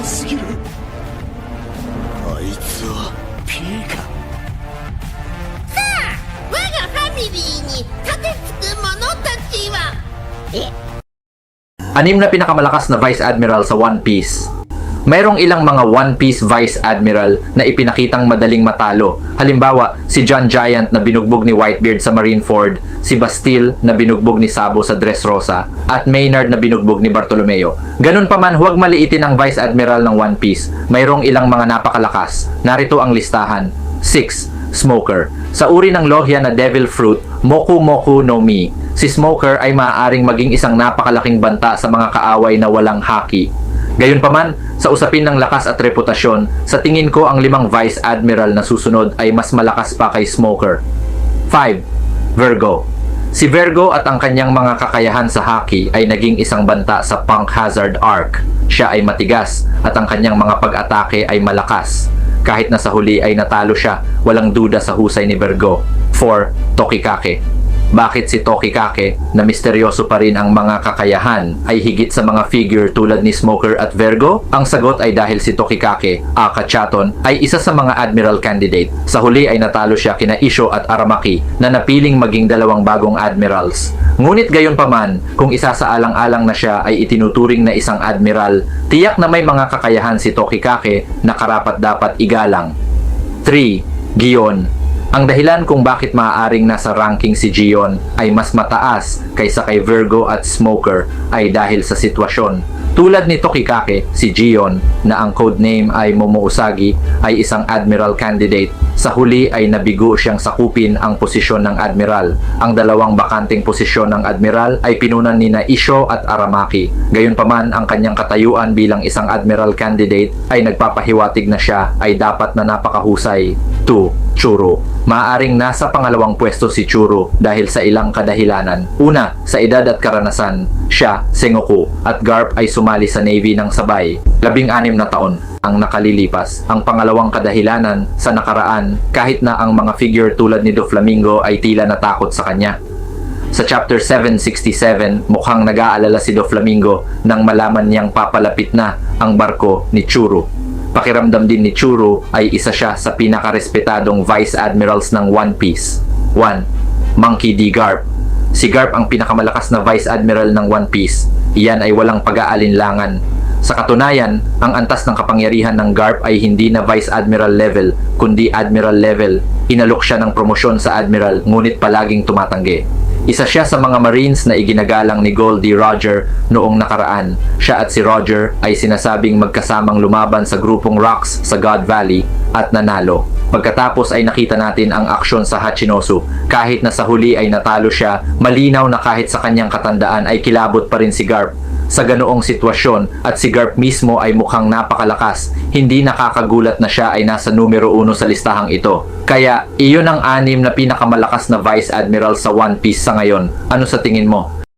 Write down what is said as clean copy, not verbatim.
すぎる。あいつは P か。我がファミリーに盾つく者たちはAnim na pinakamalakas na Vice Admiral sa One Piece. Mayroong ilang mga One Piece Vice Admiral na ipinakitang madaling matalo. Halimbawa, si John Giant na binugbog ni Whitebeard sa Marineford, si Bastille na binugbog ni Sabo sa Dressrosa, at Maynard na binugbog ni Bartolomeo. Ganun pa man, huwag maliitin ang Vice Admiral ng One Piece. Mayroong ilang mga napakalakas. Narito ang listahan. 6. Smoker. Sa uri ng lohya na Devil Fruit, Moku Moku no Mi, si Smoker ay maaaring maging isang napakalaking banta sa mga kaaway na walang haki. Gayunpaman, sa usapin ng lakas at reputasyon, sa tingin ko ang 5 Vice Admiral na susunod ay mas malakas pa kay Smoker. 5. Virgo. Si Virgo at ang kanyang mga kakayahan sa haki ay naging isang banta sa Punk Hazard Arc. Siya ay matigas at ang kanyang mga pag-atake ay malakas. Kahit na sa huli ay natalo siya, walang duda sa husay ni Virgo. 4. Tokikake. Bakit si Tokikake, na misteryoso pa rin ang mga kakayahan, ay higit sa mga figure tulad ni Smoker at Virgo? Ang sagot ay dahil si Tokikake, aka Chaton, ay isa sa mga admiral candidate. Sa huli ay natalo siya kina Isho at Aramaki na napiling maging 2 bagong admirals. Ngunit gayon pa man, kung isasaalang-alang na siya ay itinuturing na isang admiral, tiyak na may mga kakayahan si Tokikake na karapat-dapat igalang. 3. Gion. Ang dahilan kung bakit maaaring nasa ranking si Gion ay mas mataas kaysa kay Virgo at Smoker ay dahil sa sitwasyon. Tulad ni Tokikake, si Gion, na ang codename ay Momousagi, ay isang admiral candidate. Sa huli ay nabigo siyang sakupin ang posisyon ng admiral. Ang 2 bakanting posisyon ng admiral ay pinunan ni na Isho at Aramaki. Gayunpaman, ang kanyang katayuan bilang isang admiral candidate ay nagpapahiwatig na siya ay dapat na napakahusay. 2. Churo. Maaring nasa pangalawang pwesto si Churo dahil sa ilang kadahilanan. Una, sa edad at karanasan, siya, Sengoku, at Garp ay sumali sa Navy ng sabay. 16 na taon ang nakalilipas. Ang pangalawang kadahilanan, sa nakaraan, kahit na ang mga figure tulad ni Doflamingo ay tila natakot sa kanya. Sa chapter 767, mukhang nag-aalala si Doflamingo nang malaman niyang papalapit na ang barko ni Churo. Pakiramdam din ni Churo ay isa siya sa pinakarespetadong Vice Admirals ng One Piece. 1. Monkey D. Garp. Si Garp ang pinakamalakas na Vice Admiral ng One Piece. Iyan ay walang pag-aalinlangan. Sa katunayan, ang antas ng kapangyarihan ng Garp ay hindi na Vice Admiral level, kundi Admiral level. Inalok siya ng promosyon sa Admiral, ngunit palaging tumatanggi. Isa siya sa mga Marines na iginagalang ni Goldie Roger noong nakaraan. Siya at si Roger ay sinasabing magkasamang lumaban sa grupong Rocks sa God Valley at nanalo. Pagkatapos ay nakita natin ang aksyon sa Hachinosu. Kahit na sa huli ay natalo siya, malinaw na kahit sa kanyang katandaan ay kilabot pa rin si Garp. Sa ganoong sitwasyon at si Garp mismo ay mukhang napakalakas, hindi nakakagulat na siya ay nasa numero 1 sa listahang ito. Kaya, iyon ang 6 na pinakamalakas na Vice Admiral sa One Piece sa ngayon. Ano sa tingin mo?